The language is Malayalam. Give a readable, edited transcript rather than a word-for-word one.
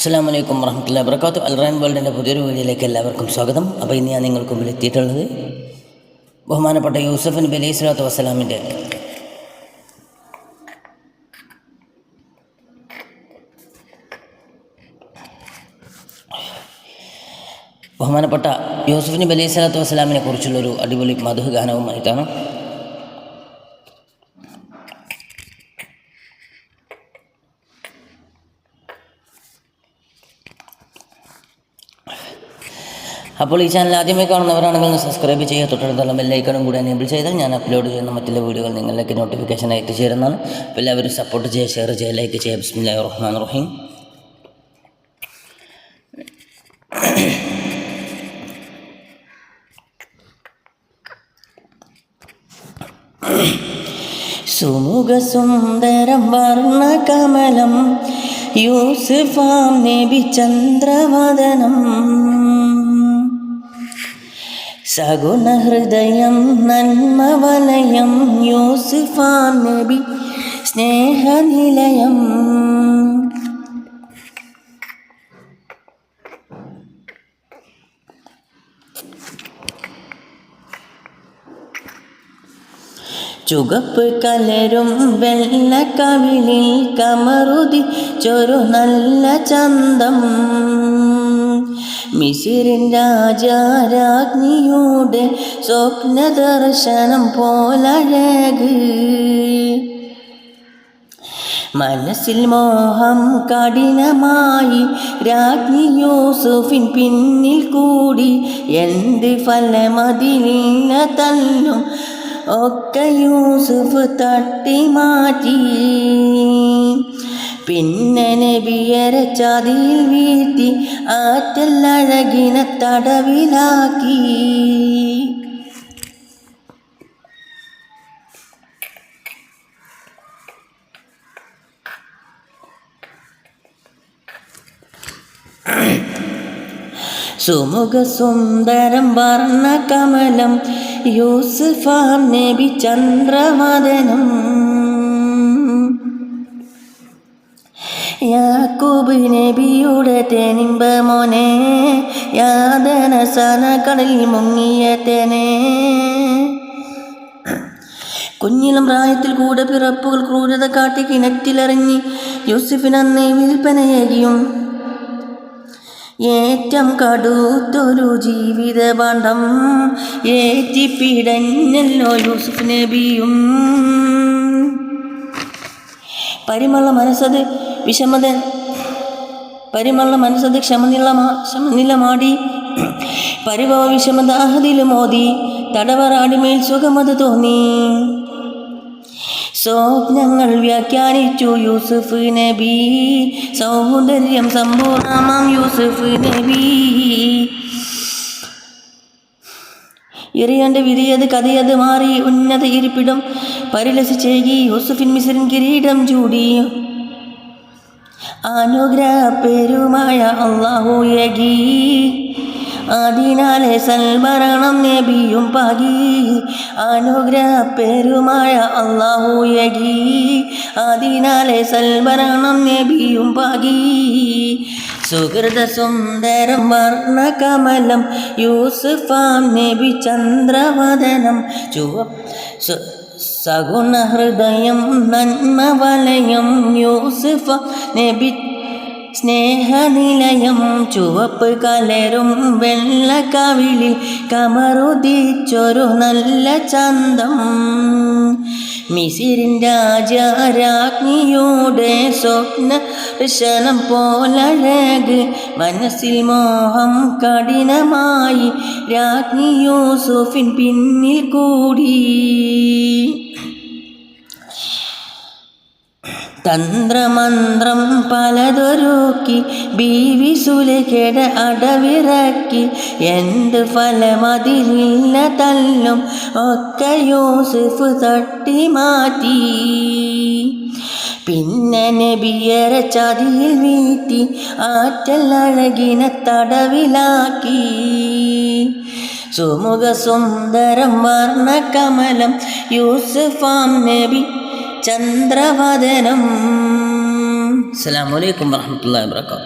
അസ്സലാമു അലൈക്കും വറഹ്മത്തുള്ളാഹി വബറകാതുഹു. അൽറൈൻ വേൾഡിൻ്റെ പുതിയൊരു വീഡിയോയിലേക്ക് എല്ലാവർക്കും സ്വാഗതം. അപ്പോൾ ഇന്ന് ഞാൻ നിങ്ങൾക്ക് മുമ്പിൽ എത്തിയിട്ടുള്ളത് ബഹുമാനപ്പെട്ട യൂസുഫ് നബി അലൈഹി സ്വലാത്തു വസ്സലാമിൻ്റെ കുറിച്ചുള്ളൊരു അടിപൊളി മധു ഗാനവുമായിട്ടാണ്. അപ്പോൾ ഈ ചാനൽ ആദ്യമായി കാണുന്നവരാണെങ്കിൽ ഒന്ന് സബ്സ്ക്രൈബ് ചെയ്യുക, തൊട്ടടുത്തുള്ള ബെല്ലൈക്കണും കൂടി എനേബിൾ ചെയ്താൽ ഞാൻ അപ്ലോഡ് ചെയ്യുന്ന മറ്റുള്ള വീഡിയോകൾ നിങ്ങളിലേക്ക് നോട്ടിഫിക്കേഷനായി എത്തിച്ചേരുന്നതാണ്. അപ്പോൾ എല്ലാവരും സപ്പോർട്ട് ചെയ്യുക, ഷെയർ ചെയ്യുക, ലൈക്ക് ചെയ്യുക. ബിസ്മില്ലാഹിർ റഹ്മാനിർ റഹീം. സുമുഖ സുന്ദരം വർണ്ണകമലം യൂസുഫാം നബി ചന്ദ്രവദനം, സഗുണഹൃദയം നന്മവലയം യൂസുഫാം നബി സ്നേഹനിലയം. ചുവപ്പ് കലരും വെള്ളക്കവിളിൽ കമറുദിച്ചൊരു നല്ല ചന്തം, മിസിറിൻ രാജാരാജ്ഞിയുടെ സ്വപ്ന ദർശനം പോലഴക്. മനസ്സിൽ മോഹം കഠിനമായി രാജ്ഞി യൂസുഫിൻ പിന്നിൽ കൂടി, എന്ത് ഫലമതിലില്ല തല്ലും ഒക്കെ യൂസുഫ് തട്ടി മാറ്റി. പിന്നെ നബിയരെ ചതിയിൽ വീഴ്ത്തി ആറ്റല്ലഴകിനെ തടവിലാക്കി. സുമുഖ സുന്ദരം വർണ്ണകമലം യൂസുഫാം നബി ചന്ദ്രവദനം, യാക്കൂബ് നബിയുടെ തേനിമ്പ മോനെ, യാതന സനകടലിൽ മുങ്ങിയ തേനെ. കുഞ്ഞിലും പ്രായത്തിൽ കൂടെ പിറപ്പുകൾ ക്രൂരത കാട്ടി കിണറ്റിലെറിഞ്ഞ് യൂസുഫിനന്ന് വിൽപ്പനയേകിയും, ഏറ്റം കടുത്തൊരു ജീവിത പാണ്ഡം ഏറ്റിപ്പിടഞ്ഞല്ലോ യൂസുഫ് നബിയും. പരിമള മനസ്സത് ക്ഷമനിലമാടി, പരിഭവ വിഷമത അഹദിലുമോദി, തടവറാടിമേൽ സുഖമത് തോന്നി. സ്വപ്നങ്ങൾ വ്യാഖ്യാനിച്ചു യൂസുഫ് നബി, സൗന്ദര്യം സമ്പൂർണമാം യൂസുഫ് നബി. എറിയണ്ട വിധിയത് കഥയത് മാറി, ഉന്നത ഇരിപ്പിടം പരിലസിച്ചേകി യൂസുഫിൻ മിസ്രിൻ കിരീടം ചൂടി. അനുഗ്രഹ പെരുമായ അല്ലാഹു യഗി, അതിനാലെ സൽഭരണം നബിയും പാകി. അനുഗ്രഹ പെരുമായ അല്ലാഹു യഗി, അതിനാലെ സൽഭരണം നബിയും പാകി. സുഹൃത സുന്ദരം വർണ്ണകമലം യൂസുഫാം നബി ചന്ദ്രവദനം, സഗുണഹൃദയം നന്മവലയം യൂസുഫാം നബി സ്നേഹനിലയം. ചുവപ്പ് കലരും വെള്ളക്കവിളിൽ കമറുദിച്ചൊരു നല്ല ചന്തം, മിസിറിൻ രാജാരാജ്ഞിയുടെ സ്വപ്ന ദർശനം പോലഴക്. മനസ്സിൽ മോഹം കഠിനമായി രാജ്ഞി യൂസുഫിൻ പിന്നിൽ കൂടി, തന്ത്രമന്ത്രം പലതൊരുക്കി ബീവി സുലൈഖയുടെ അടവിറക്കി. എന്ത് ഫലമതിലില്ല തല്ലും ഒക്കെ യൂസുഫ് തട്ടി മാറ്റി. പിന്നെ നബിയരെ ചതിയിൽ വീഴ്ത്തി ആറ്റല്ലഴകിനെ തടവിലാക്കി. സുമുഖ സുന്ദരം വർണ്ണകമലം യൂസുഫാം നബി ചന്ദ്രവദനം. അസ്സലാമു അലൈക്കും വറഹ്മത്തുള്ളാഹി വബറകാതുഹു.